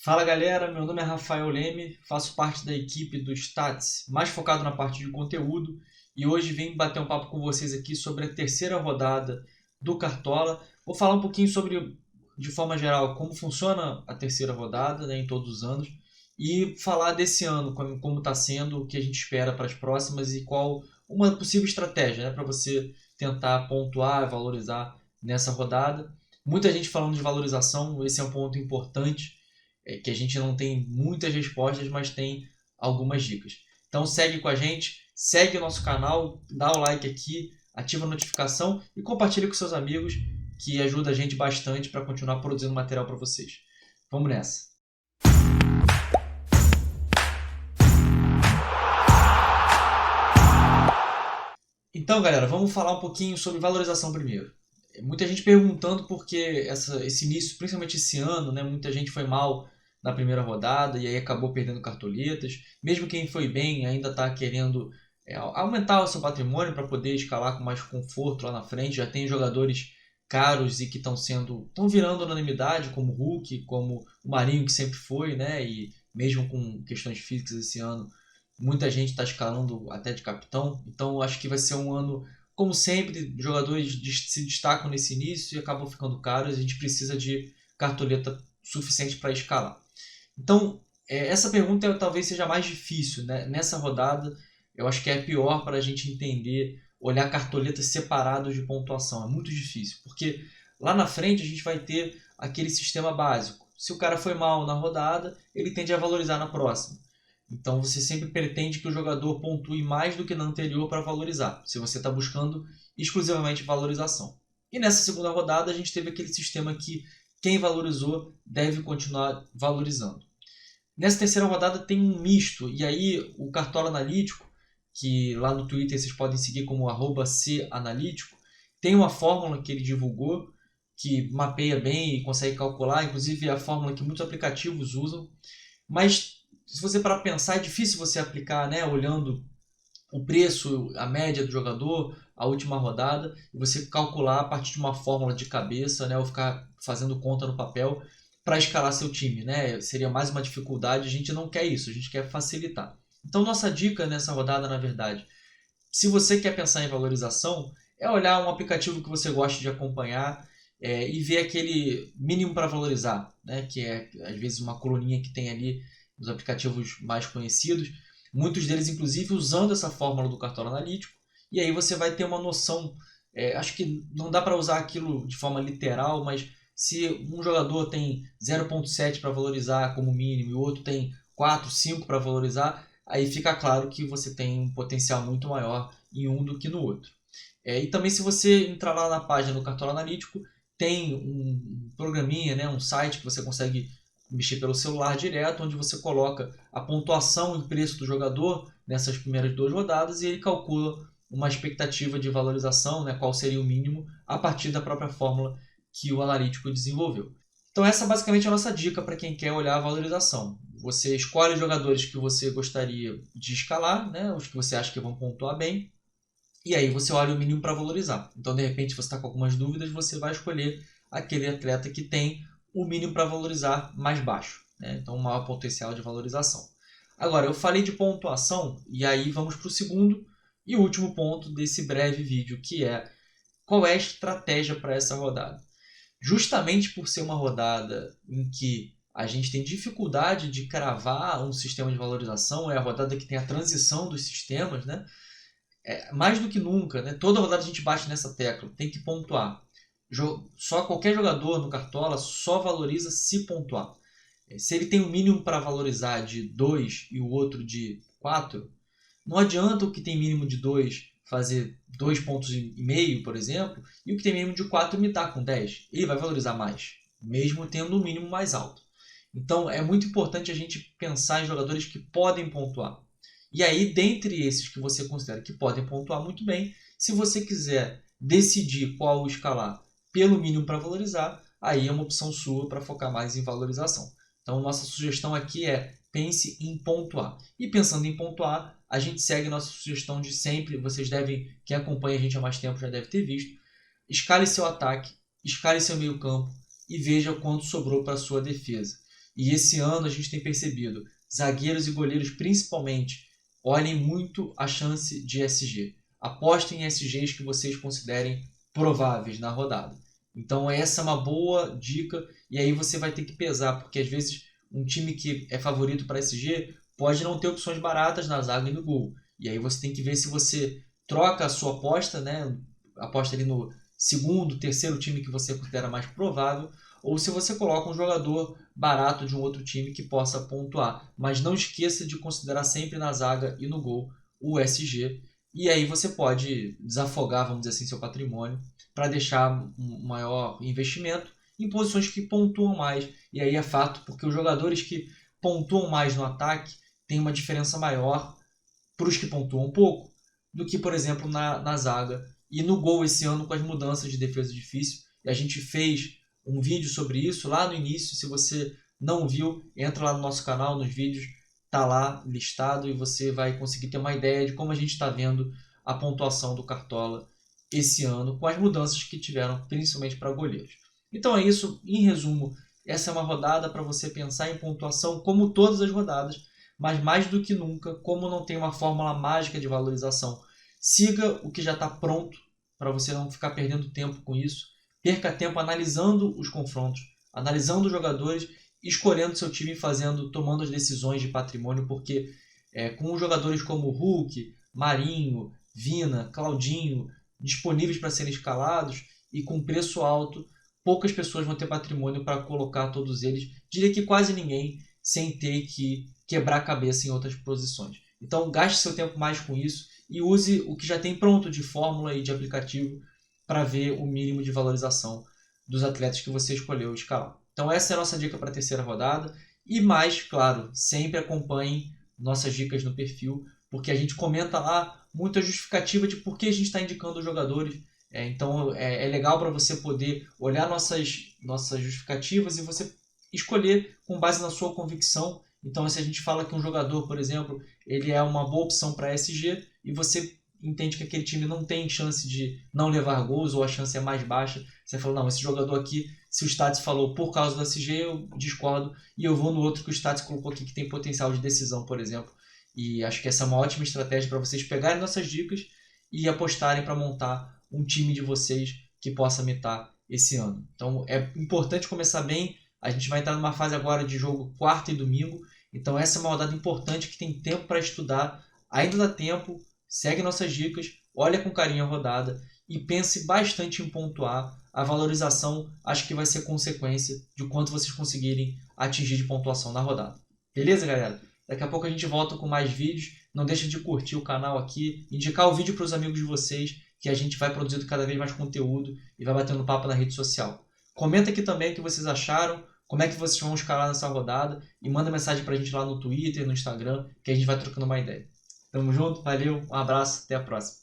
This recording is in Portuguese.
Fala galera, meu nome é Rafael Leme, faço parte da equipe do Stats, mais focado na parte de conteúdo, e hoje vim bater um papo com vocês aqui sobre a terceira rodada do Cartola. Vou falar um pouquinho sobre, de forma geral, como funciona a terceira rodada, né, em todos os anos, e falar desse ano, como está sendo, o que a gente espera para as próximas e qual uma possível estratégia, né, para você tentar pontuar e valorizar nessa rodada. Muita gente falando de valorização, esse é um ponto importante, que a gente não tem muitas respostas, mas tem algumas dicas. Então segue com a gente, segue o nosso canal, dá o like aqui, ativa a notificação e compartilha com seus amigos, que ajuda a gente bastante para continuar produzindo material para vocês. Vamos nessa! Então, galera, vamos falar um pouquinho sobre valorização primeiro. Muita gente perguntando porque esse início, principalmente esse ano, né, muita gente foi mal na primeira rodada e aí acabou perdendo cartoletas. Mesmo quem foi bem ainda está querendo aumentar o seu patrimônio para poder escalar com mais conforto lá na frente. Já tem jogadores caros e que estão virando unanimidade, como o Hulk, como o Marinho, que sempre foi, né? E mesmo com questões físicas esse ano, muita gente está escalando até de capitão. Então acho que vai ser um ano, como sempre, jogadores se destacam nesse início e acabam ficando caros. A gente precisa de cartoleta suficiente para escalar. Então, essa pergunta talvez seja mais difícil, né? Nessa rodada. Eu acho que é pior para a gente entender, olhar cartoletas separadas de pontuação. É muito difícil, porque lá na frente a gente vai ter aquele sistema básico. Se o cara foi mal na rodada, ele tende a valorizar na próxima. Então você sempre pretende que o jogador pontue mais do que na anterior para valorizar, se você está buscando exclusivamente valorização. E nessa segunda rodada a gente teve aquele sistema que quem valorizou deve continuar valorizando. Nessa terceira rodada tem um misto, e aí o Cartola Analítico, que lá no Twitter vocês podem seguir como @canalítico, tem uma fórmula que ele divulgou que mapeia bem e consegue calcular, inclusive é a fórmula que muitos aplicativos usam, mas se você para pensar é difícil você aplicar, né, olhando o preço, a média do jogador, a última rodada, e você calcular a partir de uma fórmula de cabeça, né, ou ficar fazendo conta no papel para escalar seu time, né? Seria mais uma dificuldade, a gente não quer isso, a gente quer facilitar. Então nossa dica nessa rodada, na verdade, se você quer pensar em valorização, é olhar um aplicativo que você gosta de acompanhar e ver aquele mínimo para valorizar, né? Que é às vezes uma coluninha que tem ali nos aplicativos mais conhecidos, muitos deles inclusive usando essa fórmula do cartão analítico, e aí você vai ter uma noção. Acho que não dá para usar aquilo de forma literal, mas se um jogador tem 0,7 para valorizar como mínimo e o outro tem 4, 5 para valorizar, aí fica claro que você tem um potencial muito maior em um do que no outro. E também se você entrar lá na página do Cartola Analítico, tem um programinha, né, um site que você consegue mexer pelo celular direto, onde você coloca a pontuação e preço do jogador nessas primeiras duas rodadas e ele calcula uma expectativa de valorização, né, qual seria o mínimo, a partir da própria fórmula que o analítico desenvolveu. Então essa basicamente é a nossa dica para quem quer olhar a valorização. Você escolhe os jogadores que você gostaria de escalar, né, os que você acha que vão pontuar bem, e aí você olha o mínimo para valorizar. Então, de repente, você está com algumas dúvidas, você vai escolher aquele atleta que tem o mínimo para valorizar mais baixo, né? Então, um maior potencial de valorização. Agora, eu falei de pontuação, e aí vamos para o segundo e último ponto desse breve vídeo, que é qual é a estratégia para essa rodada. Justamente por ser uma rodada em que a gente tem dificuldade de cravar um sistema de valorização, é a rodada que tem a transição dos sistemas, né? Mais do que nunca, né? Toda rodada a gente bate nessa tecla, tem que pontuar. Só qualquer jogador no Cartola só valoriza se pontuar. Se ele tem um mínimo para valorizar de 2 e o outro de 4, não adianta o que tem mínimo de 2 fazer 2,5 pontos, por exemplo, e o que tem mínimo de 4 imitar com 10. Ele vai valorizar mais, mesmo tendo um mínimo mais alto. Então é muito importante a gente pensar em jogadores que podem pontuar. E aí, dentre esses que você considera que podem pontuar muito bem, se você quiser decidir qual escalar pelo mínimo para valorizar, aí é uma opção sua para focar mais em valorização. Então, nossa sugestão aqui é pense em pontuar. E pensando em pontuar, a gente segue nossa sugestão de sempre. Vocês devem, quem acompanha a gente há mais tempo já deve ter visto. Escale seu ataque, escale seu meio campo e veja quanto sobrou para a sua defesa. E esse ano a gente tem percebido, zagueiros e goleiros principalmente, olhem muito a chance de SG. Apostem em SGs que vocês considerem prováveis na rodada. Então essa é uma boa dica, e aí você vai ter que pesar, porque às vezes um time que é favorito para SG pode não ter opções baratas na zaga e no gol. E aí você tem que ver se você troca a sua aposta, né? Aposta ali no segundo, terceiro time que você considera mais provável, ou se você coloca um jogador barato de um outro time que possa pontuar. Mas não esqueça de considerar sempre na zaga e no gol o SG. E aí você pode desafogar, vamos dizer assim, seu patrimônio para deixar um maior investimento em posições que pontuam mais. E aí é fato, porque os jogadores que pontuam mais no ataque têm uma diferença maior para os que pontuam pouco do que, por exemplo, na zaga. E no gol esse ano, com as mudanças de defesa difícil, e a gente fez um vídeo sobre isso lá no início. Se você não viu, entra lá no nosso canal, nos vídeos, tá lá listado e você vai conseguir ter uma ideia de como a gente está vendo a pontuação do Cartola esse ano, com as mudanças que tiveram, principalmente para goleiros. Então é isso, em resumo, essa é uma rodada para você pensar em pontuação como todas as rodadas, mas mais do que nunca, como não tem uma fórmula mágica de valorização, siga o que já está pronto para você não ficar perdendo tempo com isso. Perca tempo analisando os confrontos, analisando os jogadores, escolhendo seu time e tomando as decisões de patrimônio, porque com jogadores como Hulk, Marinho, Vina, Claudinho disponíveis para serem escalados e com preço alto, poucas pessoas vão ter patrimônio para colocar todos eles. Diria que quase ninguém, sem ter que quebrar a cabeça em outras posições. Então gaste seu tempo mais com isso e use o que já tem pronto de fórmula e de aplicativo para ver o mínimo de valorização dos atletas que você escolheu escalar. Então essa é a nossa dica para a terceira rodada. E mais, claro, sempre acompanhem nossas dicas no perfil, porque a gente comenta lá muita justificativa de por que a gente está indicando os jogadores. Então é legal para você poder olhar nossas justificativas e você escolher com base na sua convicção. Então se a gente fala que um jogador, por exemplo, ele é uma boa opção para SG e você entende que aquele time não tem chance de não levar gols ou a chance é mais baixa, você fala, não, esse jogador aqui, se o Stats falou por causa do SG, eu discordo e eu vou no outro que o Stats colocou aqui que tem potencial de decisão, por exemplo. E acho que essa é uma ótima estratégia para vocês pegarem nossas dicas e apostarem para montar um time de vocês que possa mitar esse ano. Então é importante começar bem. A gente vai entrar numa fase agora de jogo quarta e domingo. Então essa é uma rodada importante que tem tempo para estudar. Ainda dá tempo. Segue nossas dicas, olha com carinho a rodada e pense bastante em pontuar. A valorização acho que vai ser consequência de quanto vocês conseguirem atingir de pontuação na rodada. Beleza, galera? Daqui a pouco a gente volta com mais vídeos. Não deixe de curtir o canal aqui, indicar o vídeo para os amigos de vocês, que a gente vai produzindo cada vez mais conteúdo e vai batendo papo na rede social. Comenta aqui também o que vocês acharam, como é que vocês vão escalar nessa rodada e manda mensagem para a gente lá no Twitter, no Instagram, que a gente vai trocando uma ideia. Tamo junto, valeu, um abraço, até a próxima.